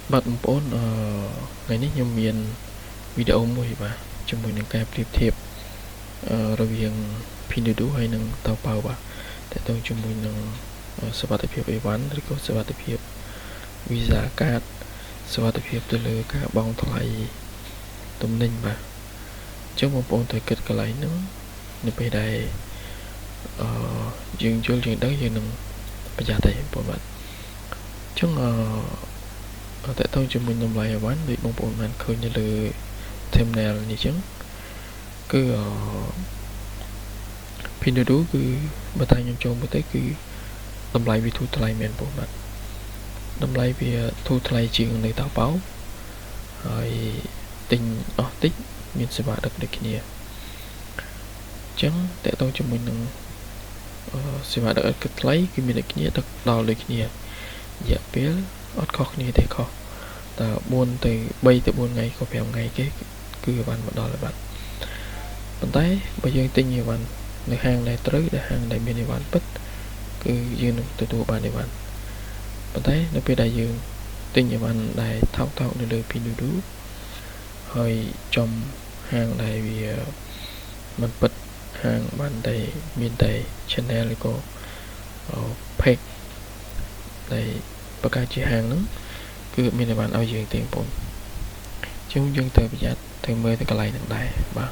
Bạn bốn ngàyนี้ខ្ញុំមានវីដេអូមួយបាទជាមួយនឹងការប្រៀបធៀបរវាង Pinduoduo ហើយនឹង Taobao បាទតើតើជាមួយនឹងសុវត្ថិភាពអីវ៉ាន់ឬក៏សុវត្ថិភាព Visa card សុវត្ថិភាពទៅលើការបង់ថ្លៃទំនិញបាទអញ្ចឹងបងប្អូនត្រូវគិតកន្លែងហ្នឹងនៅពេលដែលយើងយល់យើងដឹងយើងនឹងប្រយ័ត្នតែបងប្អូនបាទអញ្ចឹងតើតើជាមួយតម្លៃអីវ៉ាន់ដូចបងប្អូនបានឃើញនៅលើ thumbnail នេះអញ្ចឹងគឺPinduoduo គឺបើតែខ្ញុំចូលមើលទៅគឺតម្លៃវាធូរថ្លៃមែនបងប្អូនបាទតម្លៃវាធូរថ្លៃជាងនៅTaobaoហើយទិញអស់តិចមានសេវាដឹកដូចគ្នាអញ្ចឹងតើតើជាមួយនឹងសេវាដឹកឥតគិតថ្លៃគឺមានដូចគ្នាដឹកដល់ដូចគ្នារយៈពេលអត់ខុសគ្នាទេខុសតែ4ទៅ3ទៅ4ថ្ងៃក៏5ថ្ងៃគេគឺអីវ៉ាន់មកដល់ហើយបាទប៉ុន្តែបើយើងទិញអីវ៉ាន់នៅហាងដែលត្រូវដែលហាងដែលមានអីវ៉ាន់ពិតគឺយើងនឹងទទួលបានអីវ៉ាន់ប៉ុន្តែនៅពេលដែលយើងទិញអីវ៉ាន់ដែលថោកនៅលើ Pinduoduo ហើយចំហាងដែលវាមិនពិតហាងបានតែមានតែ channel ឬក៏ page ដែលបង្កើតជាហាងហ្នឹងគឺមានអីវ៉ាន់ឲ្យយើងទេបងប្អូនអញ្ចឹងយើងត្រូវប្រយ័ត្នត្រូវមើលទៅកន្លែងហ្នឹងដែរបាទ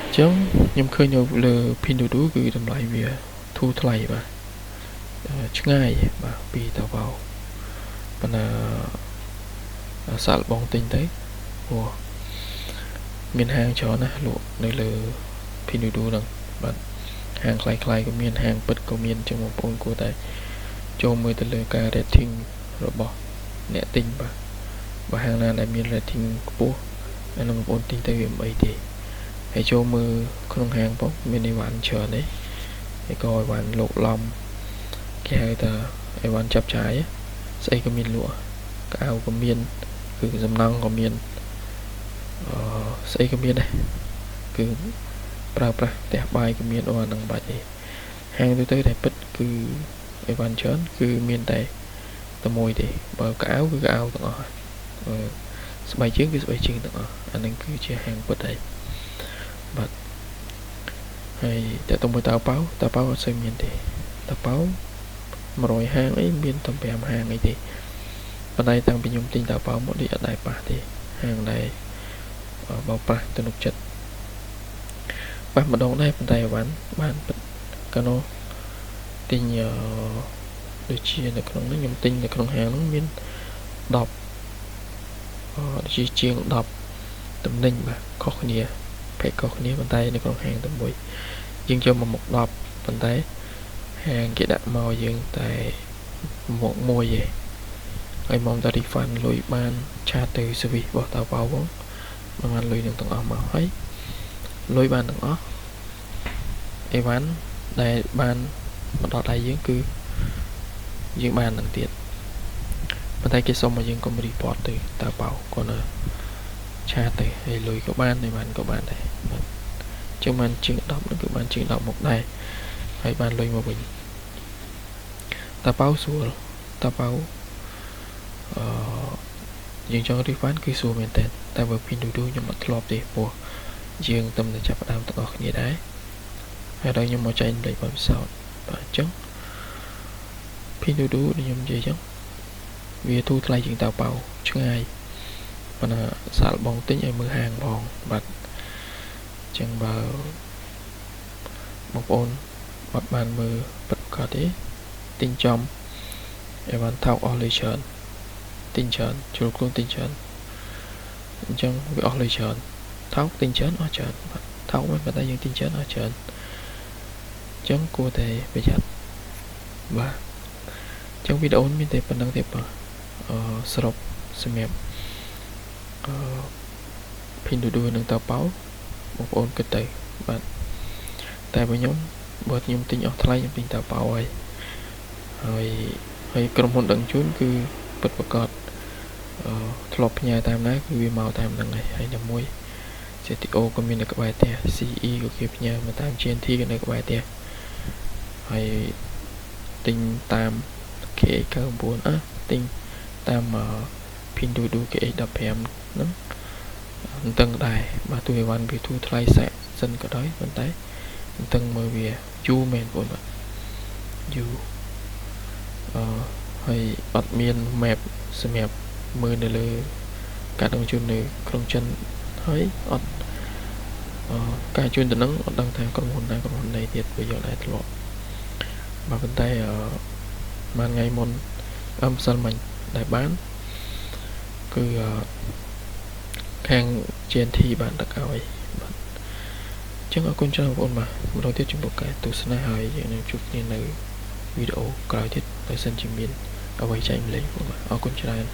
អញ្ចឹងខ្ញុំឃើញនៅលើ Pinduoduo គឺតម្លៃវាធូរថ្លៃបាទឆ្ងាយបាទពីTaobaoប៉ុន្តែសាកល្បងទិញទៅព្រោះមានហាងច្រើនណាស់លក់នៅលើ Pinduoduo ហ្នឹងបាទហាងខ្លៃៗក៏មានហាងពិតក៏មានអញ្ចឹងបងប្អូនគួរតែចូលមើលទៅលើការ rating របស់អ្នកទិញបាទបើហាងណាដែលមាន rating ខ្ពស់អានឹងបងប្អូនទិញទៅវាមិនអីទេហើយចូលមើលក្នុងហាងផងមានអីវ៉ាន់ច្រើនទេហើយក៏អីវ៉ាន់លោកឡំគេហៅថាអីវ៉ាន់ចាប់ចាយស្អីក៏មានលក់កៅអៅក៏មានគឺសំណង់ក៏មានស្អីក៏មានដែរគឺប្រើប្រាស់ផ្ទះបាយក៏មានអានឹងបាច់ទេហាងទៅដែលពិតគឺអីវ៉ាន់ច្រើនគឺមានតែមួយទេបើកៅអៅគឺកៅអៅទាំងអស់ស្បែកជើងគឺស្បែកជើងទាំងអស់អានឹងគឺជាហាងពិតហើយបាទហើយតែទៅមួយTaobaoអត់សូវមានទេTaobao 100ហាងអីមានតែ5ហាងអីទេប៉ុន្តែតាំងពីខ្ញុំទិញTaobaoមកនេះអត់ដែរប៉ះទេហាងដែលបោកប្រាស់ទំនុកចិត្តប៉ះម្ដងដែរប៉ុន្តែអីវ៉ាន់បានពិតកាលនោះទិញដូចជានៅក្នុងនេះខ្ញុំទិញនៅក្នុងហាងហ្នឹងមាន10ដូចជាជាង10តំណែងបាទខុសគ្នាពេកខុសគ្នាប៉ុន្តែនៅក្នុងហាងតែមួយយើងចូលមកមុខ10ប៉ុន្តែហាងគេដាក់មកយើងតែមុខមួយឯងហើយមកតែ refund លុយបានឆាតទៅ service របស់Taobaoផងបានលុយនឹងទាំងអស់មកហើយលុយបានទាំងអស់អីវ៉ាន់ដែលបានមកដល់ដៃយើងគឺយើងបាននឹងទៀតប៉ុន្តែគេសុំឲ្យយើងកុំ report ទៅTaobaoគាត់ណាឆាតទៅហើយលុយក៏បានអីវ៉ាន់ក៏បានដែរបាទចឹងបានជាង10ហ្នឹងគឺបានជាង10មកដែរហើយបានលុយមកវិញTaobaoស្រួលTaobaoយើងចង់ refund គឺស្រួលមែនតើតែបើ Pinduoduo ខ្ញុំអត់ធ្លាប់ទេព្រោះយើងទំតែចាប់ផ្ដើមទាំងអស់គ្នាដែរហើយដល់ខ្ញុំមកចែកម្លែកបទពិសោធន៍បាទអញ្ចឹងPinduoduoខ្ញុំនិយាយអញ្ចឹងវាធូរថ្លៃជាងTaobaoឆ្ងាយប៉ុន្តែសាកល្បងទិញឲ្យមើលហាងផងបាទអញ្ចឹងបើបងប្អូនអត់បានមើលពិតប្រាកដទេទិញចំអីវ៉ាន់ថោកអស់លុយច្រើនទិញច្រើនជ្រុលខ្លួនទិញច្រើនអញ្ចឹងវាអស់លុយច្រើនថោកទិញច្រើនអស់ច្រើនបាទថោកមិនប៉ុន្តែយើងទិញច្រើនអស់ច្រើនអញ្ចឹងគួរតែប្រយ័ត្នបាទអញ្ចឹងវីដេអូនេះមានតែប៉ុណ្្នឹងទេបាទសរុបសម្រាប់Pinduoduo និងTaobaoបងប្អូនគិតទៅបាទតែបើខ្ញុំទិញអស់ថ្លៃខ្ញុំទិញTaobaoហើយក្រុមហ៊ុនដឹកជញ្ជូនគឺពិតប្រាកដធ្លាប់ផ្ញើតាមណាគឺវាមកតាមហ្នឹងហើយតែមួយ CTO ក៏មាននៅក្បែរផ្ទះ CE ក៏គេផ្ញើមកតាម GNT ក៏នៅក្បែរផ្ទះហើយទិញតាម KA99 ទិញ តាម Pinduoduo KX15 ហ្នឹងមិនដឹងដែរបាទទូអីវ៉ាន់វាធូរថ្លៃសាក់សិនក៏ដោយប៉ុន្តែមិនដឹងមើលវាយូរមែនបងបាទយូរហើយអត់មាន map សម្រាប់មើលនៅលើការដឹកជញ្ជូននៅក្នុងចិនហើយអត់ការជួនទៅនឹងអត់ដឹងថាក្រុមហ៊ុនណាក្រុមហ៊ុនណីទៀតវាយកដែរធ្លាប់បាទប៉ុន្តែមួយថ្ងៃមុនម្សិលមិញដែលបានគឺខាង JNT បានដឹកឲ្យបាទអញ្ចឹងអរគុណច្រើនបងប្អូនបាទម្ដងទៀតចំពោះការទស្សនាហើយយើងនឹងជួបគ្នានៅវីដេអូក្រោយទៀតបើសិនជាមានអ្វីចែកម្លែកបងប្អូនអរគុណច្រើន